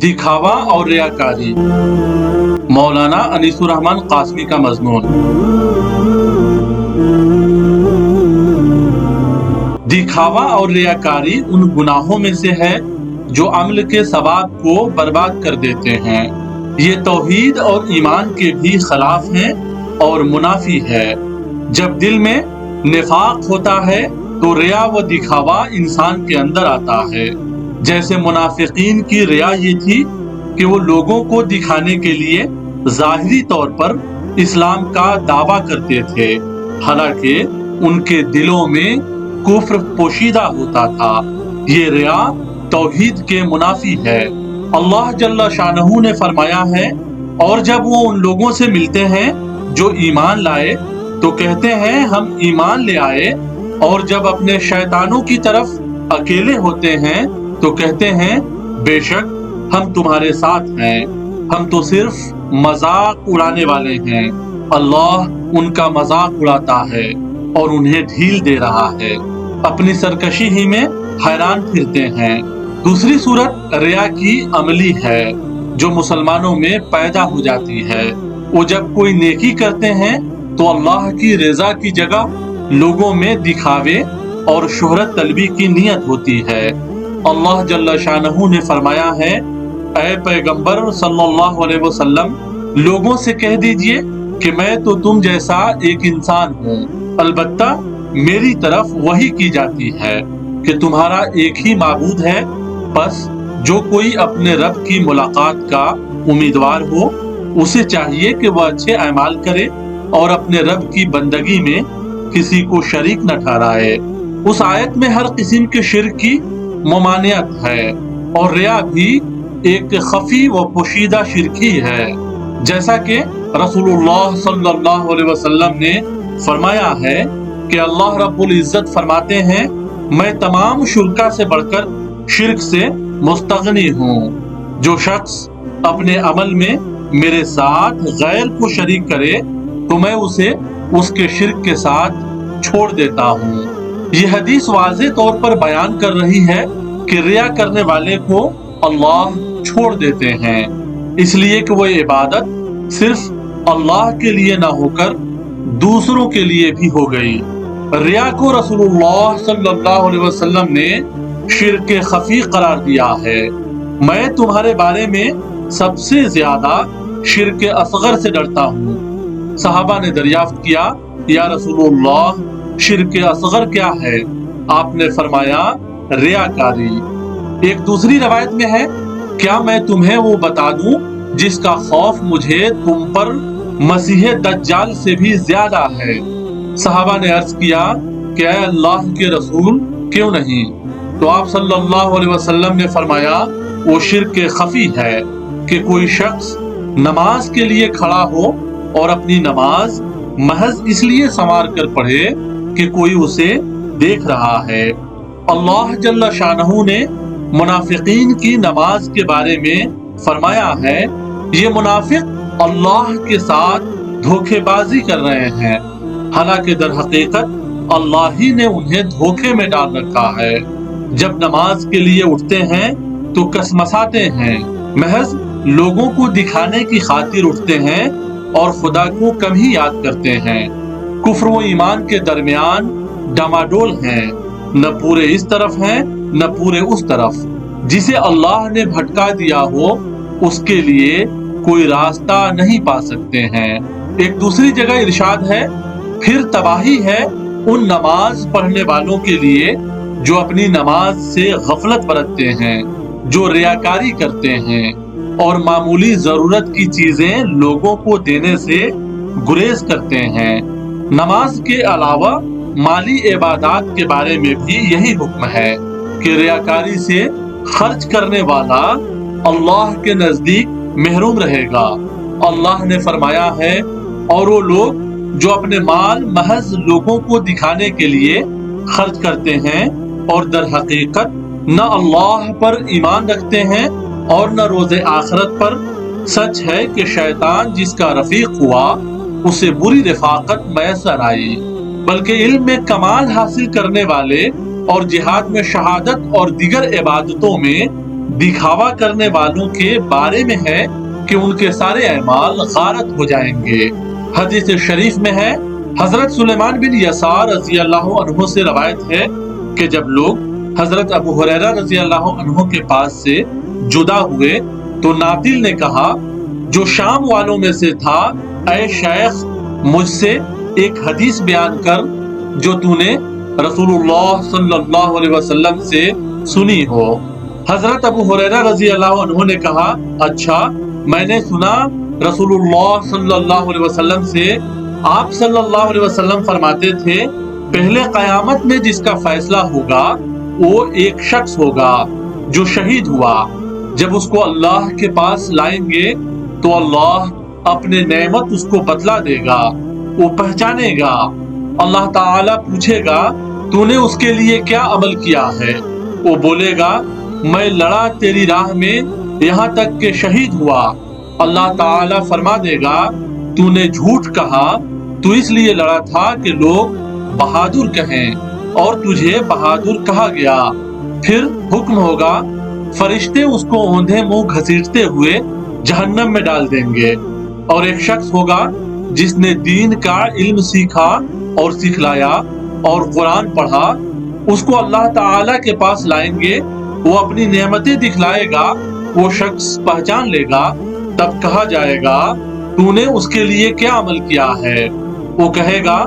دکھاوا اور ریاکاری۔ مولانا انیس الرحمن قاسمی کا مضمون۔ دکھاوا اور ریاکاری ان گناہوں میں سے ہے جو عمل کے ثواب کو برباد کر دیتے ہیں۔ یہ توحید اور ایمان کے بھی خلاف ہیں اور منافی ہے۔ جب دل میں نفاق ہوتا ہے تو ریا و دکھاوا انسان کے اندر آتا ہے۔ جیسے منافقین کی ریا یہ تھی کہ وہ لوگوں کو دکھانے کے لیے ظاہری طور پر اسلام کا دعویٰ کرتے تھے، حالانکہ ان کے دلوں میں کفر پوشیدہ ہوتا تھا۔ یہ ریا توحید کے منافی ہے۔ اللہ جل شانہ نے فرمایا ہے، اور جب وہ ان لوگوں سے ملتے ہیں جو ایمان لائے تو کہتے ہیں ہم ایمان لے آئے، اور جب اپنے شیطانوں کی طرف اکیلے ہوتے ہیں تو کہتے ہیں بے شک ہم تمہارے ساتھ ہیں، ہم تو صرف مذاق اڑانے والے ہیں۔ اللہ ان کا مذاق اڑاتا ہے اور انہیں ڈھیل دے رہا ہے، اپنی سرکشی ہی میں حیران پھرتے ہیں۔ دوسری صورت ریا کی عملی ہے جو مسلمانوں میں پیدا ہو جاتی ہے۔ وہ جب کوئی نیکی کرتے ہیں تو اللہ کی رضا کی جگہ لوگوں میں دکھاوے اور شہرت طلبی کی نیت ہوتی ہے۔ اللہ جل شانہ نے فرمایا ہے، اے پیغمبر صلی اللہ علیہ وسلم، لوگوں سے کہہ دیجئے کہ میں تو تم جیسا ایک انسان ہوں، البتہ میری طرف وحی کی جاتی ہے کہ تمہارا ایک ہی معبود ہے، بس جو کوئی اپنے رب کی ملاقات کا امیدوار ہو اسے چاہیے کہ وہ اچھے اعمال کرے اور اپنے رب کی بندگی میں کسی کو شریک نہ ٹھہرائے۔ اس آیت میں ہر قسم کے شرک کی ممانعت ہے، اور ریا بھی ایک خفی و پوشیدہ شرک ہی ہے۔ جیسا کہ رسول اللہ صلی اللہ علیہ وسلم نے فرمایا ہے کہ اللہ رب العزت فرماتے ہیں، میں تمام شرکا سے بڑھ کر شرک سے مستغنی ہوں۔ جو شخص اپنے عمل میں میرے ساتھ غیر کو شریک کرے تو میں اسے اس کے شرک کے ساتھ چھوڑ دیتا ہوں۔ یہ حدیث واضح طور پر بیان کر رہی ہے کہ ریا کرنے والے کو اللہ چھوڑ دیتے ہیں، اس لیے کہ وہ عبادت صرف اللہ کے لیے نہ ہو کر دوسروں کے لیے بھی ہو گئی۔ ریا کو رسول اللہ صلی اللہ علیہ وسلم نے شرک خفی قرار دیا ہے۔ میں تمہارے بارے میں سب سے زیادہ شرک اصغر سے ڈرتا ہوں۔ صحابہ نے دریافت کیا، یا رسول اللہ شرک اصغر کیا ہے؟ آپ نے فرمایا ریاکاری۔ ایک دوسری روایت میں ہے، کیا میں تمہیں وہ بتا دوں جس کا خوف مجھے تم پر مسیح دجال سے بھی زیادہ ہے؟ صحابہ نے عرض کیا کہ اے اللہ کے رسول کیوں نہیں؟ تو آپ صلی اللہ علیہ وسلم نے فرمایا وہ شرک خفی ہے کہ کوئی شخص نماز کے لیے کھڑا ہو اور اپنی نماز محض اس لیے سنوار کر پڑھے کہ کوئی اسے دیکھ رہا ہے۔ اللہ جل شانہ نے منافقین کی نماز کے بارے میں فرمایا ہے، یہ منافق اللہ کے ساتھ دھوکے بازی کر رہے ہیں، حالانکہ در حقیقت اللہ ہی نے انہیں دھوکے میں ڈال رکھا ہے۔ جب نماز کے لیے اٹھتے ہیں تو کسمساتے ہیں، محض لوگوں کو دکھانے کی خاطر اٹھتے ہیں اور خدا کو کم ہی یاد کرتے ہیں۔ کفر و ایمان کے درمیان ڈماڈول ہیں، نہ پورے اس طرف ہیں نہ پورے اس طرف۔ جسے اللہ نے بھٹکا دیا ہو اس کے لیے کوئی راستہ نہیں پا سکتے ہیں۔ ایک دوسری جگہ ارشاد ہے، پھر تباہی ہے ان نماز پڑھنے والوں کے لیے جو اپنی نماز سے غفلت برتتے ہیں، جو ریاکاری کرتے ہیں اور معمولی ضرورت کی چیزیں لوگوں کو دینے سے گریز کرتے ہیں۔ نماز کے علاوہ مالی عبادات کے بارے میں بھی یہی حکم ہے کہ ریاکاری سے خرچ کرنے والا اللہ کے نزدیک محروم رہے گا۔ اللہ نے فرمایا ہے، اور وہ لوگ جو اپنے مال محض لوگوں کو دکھانے کے لیے خرچ کرتے ہیں اور در حقیقت نہ اللہ پر ایمان رکھتے ہیں اور نہ روز آخرت پر، سچ ہے کہ شیطان جس کا رفیق ہوا اسے بری رفاقت میسر آئی۔ بلکہ علم میں کمال حاصل کرنے والے اور جہاد میں شہادت اور دیگر عبادتوں میں دکھاوا کرنے والوں کے بارے میں ہے کہ ان کے سارے اعمال غارت ہو جائیں گے۔ حدیث شریف میں ہے، حضرت سلیمان بن یسار رضی اللہ عنہ سے روایت ہے کہ جب لوگ حضرت ابو ہریرہ رضی اللہ عنہ کے پاس سے جدا ہوئے تو نادل نے کہا جو شام والوں میں سے تھا، اے شیخ مجھ سے ایک حدیث بیان کر جو تو نے رسول اللہ صلی اللہ علیہ وسلم سے سنی ہو۔ حضرت ابو ہریرہ رضی اللہ عنہ نے کہا اچھا، میں نے سنا رسول اللہ صلی اللہ علیہ وسلم سے، آپ صلی اللہ علیہ وسلم فرماتے تھے پہلے قیامت میں جس کا فیصلہ ہوگا وہ ایک شخص ہوگا جو شہید ہوا، جب اس کو اللہ کے پاس لائیں گے تو اللہ اپنے نعمت اس کو بتلا دے گا، وہ پہچانے گا، اللہ تعالیٰ پوچھے گا تو نے اس کے لیے کیا عمل کیا ہے؟ وہ بولے گا میں لڑا تیری راہ میں یہاں تک کہ شہید ہوا۔ اللہ تعالیٰ فرما دے گا تو نے جھوٹ کہا، تو اس لیے لڑا تھا کہ لوگ بہادر کہیں اور تجھے بہادر کہا گیا۔ پھر حکم ہوگا فرشتے اس کو اوندھے منہ گھسیٹتے ہوئے جہنم میں ڈال دیں گے، اور ایک شخص ہوگا جس نے دین کا علم سیکھا اور سکھلایا اور قرآن پڑھا، اس کو اللہ تعالیٰ کے پاس لائیں گے، وہ اپنی نعمتیں دکھلائے گا، وہ شخص پہچان لے گا، تب کہا جائے گا تو نے اس کے لیے کیا عمل کیا ہے؟ وہ کہے گا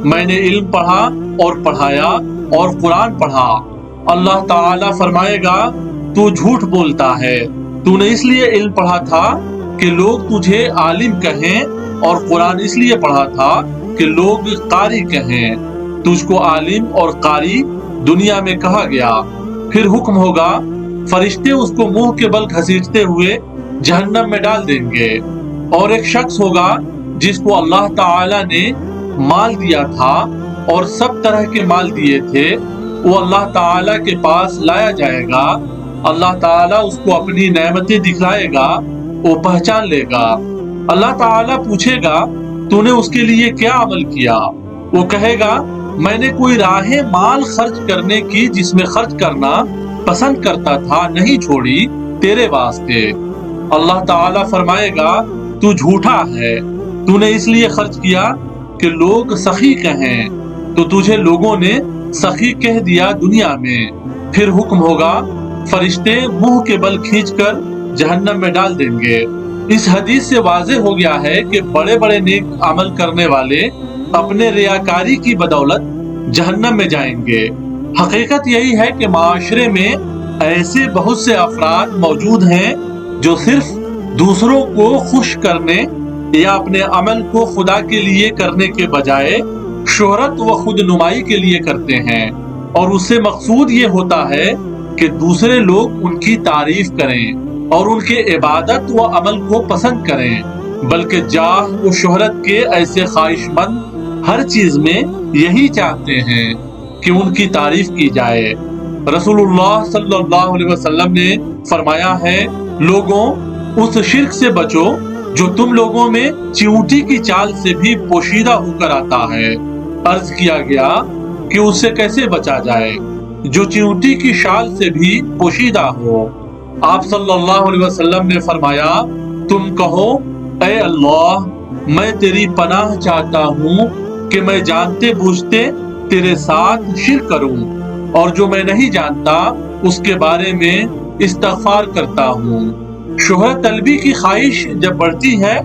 میں نے علم پڑھا اور پڑھایا اور قرآن پڑھا۔ اللہ تعالیٰ فرمائے گا تو جھوٹ بولتا ہے، تو نے اس لیے علم پڑھا تھا کہ لوگ تجھے عالم کہیں، اور قرآن اس لیے پڑھا تھا کہ لوگ قاری کہیں، تجھ کو عالم اور قاری دنیا میں کہا گیا۔ پھر حکم ہوگا فرشتے اس کو منہ کے بل گھسیٹتے ہوئے جہنم میں ڈال دیں گے، اور ایک شخص ہوگا جس کو اللہ تعالیٰ نے مال دیا تھا اور سب طرح کے مال دیے تھے، وہ اللہ تعالیٰ کے پاس لایا جائے گا، اللہ تعالیٰ اس کو اپنی نعمتیں دکھلائے گا، وہ پہچان لے گا، اللہ تعالیٰ پوچھے گا تو نے اس کے لیے کیا عمل کیا؟ وہ کہے گا میں نے کوئی راہ مال خرچ کرنے کی جس میں خرچ کرنا پسند کرتا تھا نہیں چھوڑی تیرے واسطے۔ اللہ تعالیٰ فرمائے گا تو جھوٹا ہے، تو نے اس لیے خرچ کیا کہ لوگ سخی کہیں، تو تجھے لوگوں نے سخی کہہ دیا دنیا میں۔ پھر حکم ہوگا فرشتے منہ کے بل کھینچ کر جہنم میں ڈال دیں گے۔ اس حدیث سے واضح ہو گیا ہے کہ بڑے بڑے نیک عمل کرنے والے اپنے ریاکاری کی بدولت جہنم میں جائیں گے۔ حقیقت یہی ہے کہ معاشرے میں ایسے بہت سے افراد موجود ہیں جو صرف دوسروں کو خوش کرنے یا اپنے عمل کو خدا کے لیے کرنے کے بجائے شہرت و خود نمائی کے لیے کرتے ہیں، اور اس سے مقصود یہ ہوتا ہے کہ دوسرے لوگ ان کی تعریف کریں اور ان کے عبادت و عمل کو پسند کریں، بلکہ جاہ و شہرت کے ایسے خواہش مند ہر چیز میں یہی چاہتے ہیں کہ ان کی تعریف کی جائے۔ رسول اللہ صلی اللہ علیہ وسلم نے فرمایا ہے لوگوں اس شرک سے بچو جو تم لوگوں میں چیونٹی کی چال سے بھی پوشیدہ ہو کر آتا ہے۔ عرض کیا گیا کہ اس سے کیسے بچا جائے جو چیونٹی کی شال سے بھی پوشیدہ ہو؟ آپ صلی اللہ علیہ وسلم نے فرمایا تم کہو اے اللہ میں تیری پناہ چاہتا ہوں کہ میں جانتے بوجھتے تیرے ساتھ شرک کروں، اور جو میں نہیں جانتا اس کے بارے میں استغفار کرتا ہوں۔ شہرت طلبی کی خواہش جب بڑھتی ہے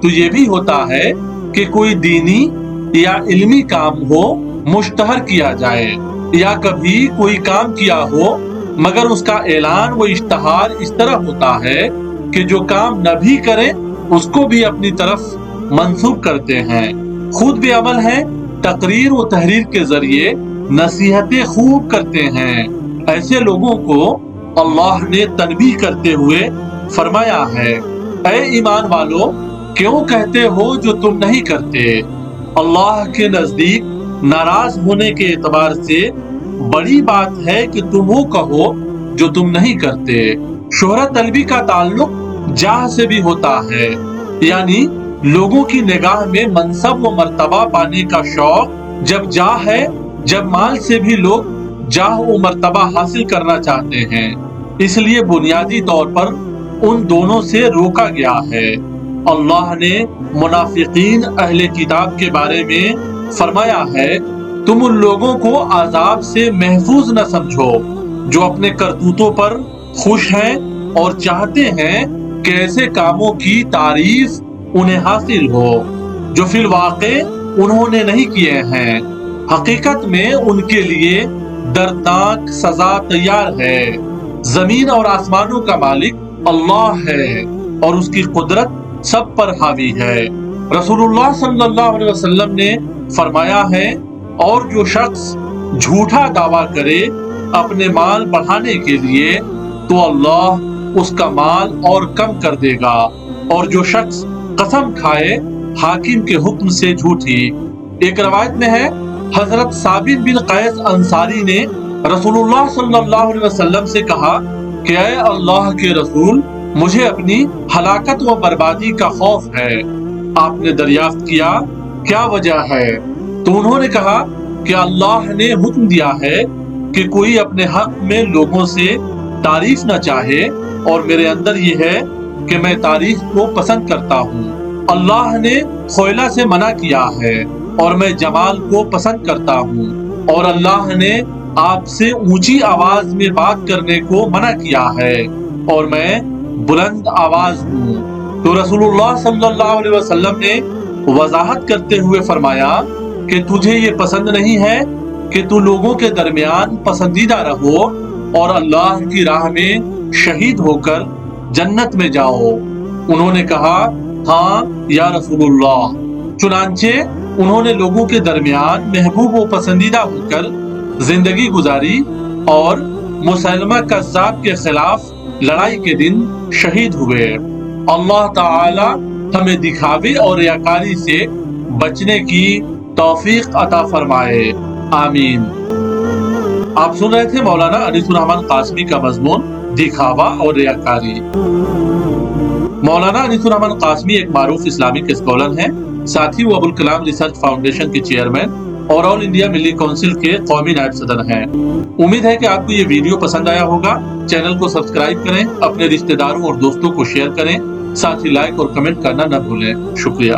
تو یہ بھی ہوتا ہے کہ کوئی دینی یا علمی کام ہو مشتہر کیا جائے، یا کبھی کوئی کام کیا ہو مگر اس کا اعلان و اشتہار اس طرح ہوتا ہے کہ جو کام نہ بھی کرے اس کو بھی اپنی طرف منسوب کرتے ہیں۔ خود بھی عمل ہے، تقریر و تحریر کے ذریعے نصیحتیں خوب کرتے ہیں۔ ایسے لوگوں کو اللہ نے تنبیہ کرتے ہوئے فرمایا ہے اے ایمان والو کیوں کہتے ہو جو تم نہیں کرتے؟ اللہ کے نزدیک ناراض ہونے کے اعتبار سے بڑی بات ہے کہ تم وہ کہو جو تم نہیں کرتے۔ شہرت طلبی کا تعلق جاہ سے بھی ہوتا ہے، یعنی لوگوں کی نگاہ میں منصب و مرتبہ پانے کا شوق جب جاہ ہے، جب مال سے بھی لوگ جاہ و مرتبہ حاصل کرنا چاہتے ہیں، اس لیے بنیادی طور پر ان دونوں سے روکا گیا ہے۔ اللہ نے منافقین اہل کتاب کے بارے میں فرمایا ہے، تم ان لوگوں کو عذاب سے محفوظ نہ سمجھو جو اپنے کرتوتوں پر خوش ہیں اور چاہتے ہیں کہ ایسے کاموں کی تعریف انہیں حاصل ہو جو فی الواقع انہوں نے نہیں کیے ہیں۔ حقیقت میں ان کے لیے دردناک سزا تیار ہے۔ زمین اور آسمانوں کا مالک اللہ ہے اور اس کی قدرت سب پر حاوی ہے۔ رسول اللہ صلی اللہ علیہ وسلم نے فرمایا ہے، اور جو شخص جھوٹا دعویٰ کرے اپنے مال بڑھانے کے لیے تو اللہ اس کا مال اور کم کر دے گا، اور جو شخص قسم کھائے حاکم کے حکم سے جھوٹی۔ ایک روایت میں ہے، حضرت ثابت بن قیس انصاری نے رسول اللہ صلی اللہ علیہ وسلم سے کہا کہ اے اللہ کے رسول، مجھے اپنی ہلاکت و بربادی کا خوف ہے۔ آپ نے دریافت کیا کیا وجہ ہے؟ تو انہوں نے کہا کہ اللہ نے حکم دیا ہے کہ کوئی اپنے حق میں لوگوں سے تعریف نہ چاہے، اور میرے اندر یہ ہے کہ میں تعریف کو پسند کرتا ہوں۔ اللہ نے خیلہ سے منع کیا ہے اور میں جمال کو پسند کرتا ہوں، اور اللہ نے آپ سے اونچی آواز میں بات کرنے کو منع کیا ہے اور میں بلند آواز ہوں۔ تو رسول اللہ صلی اللہ علیہ وسلم نے وضاحت کرتے ہوئے فرمایا کہ تجھے یہ پسند نہیں ہے کہ تو لوگوں کے درمیان پسندیدہ رہو اور اللہ کی راہ میں شہید ہو کر جنت میں جاؤ۔ انہوں نے کہا، ہاں یا رسول اللہ۔ چنانچہ انہوں نے لوگوں کے درمیان محبوب و پسندیدہ ہو کر زندگی گزاری اور مسلمہ کذاب کے خلاف لڑائی کے دن شہید ہوئے۔ اللہ تعالی ہمیں دکھاوے اور ریاکاری سے بچنے کی توفیق عطا فرمائے، آمین۔ آپ سن رہے تھے مولانا انیس الرحمن قاسمی کا مضمون دکھاوا اور ریاکاری۔ مولانا انیس الرحمن قاسمی ایک معروف اسلامک اسکالر ہیں، ساتھ ہی وہ ابوالکلام ریسرچ فاؤنڈیشن کے چیئرمین اور آل انڈیا ملی کونسل کے قومی نائب صدر ہیں۔ امید ہے کہ آپ کو یہ ویڈیو پسند آیا ہوگا۔ چینل کو سبسکرائب کریں، اپنے رشتہ داروں اور دوستوں کو شیئر کریں، ساتھ ہی لائک اور کمنٹ کرنا نہ بھولیں۔ شکریہ۔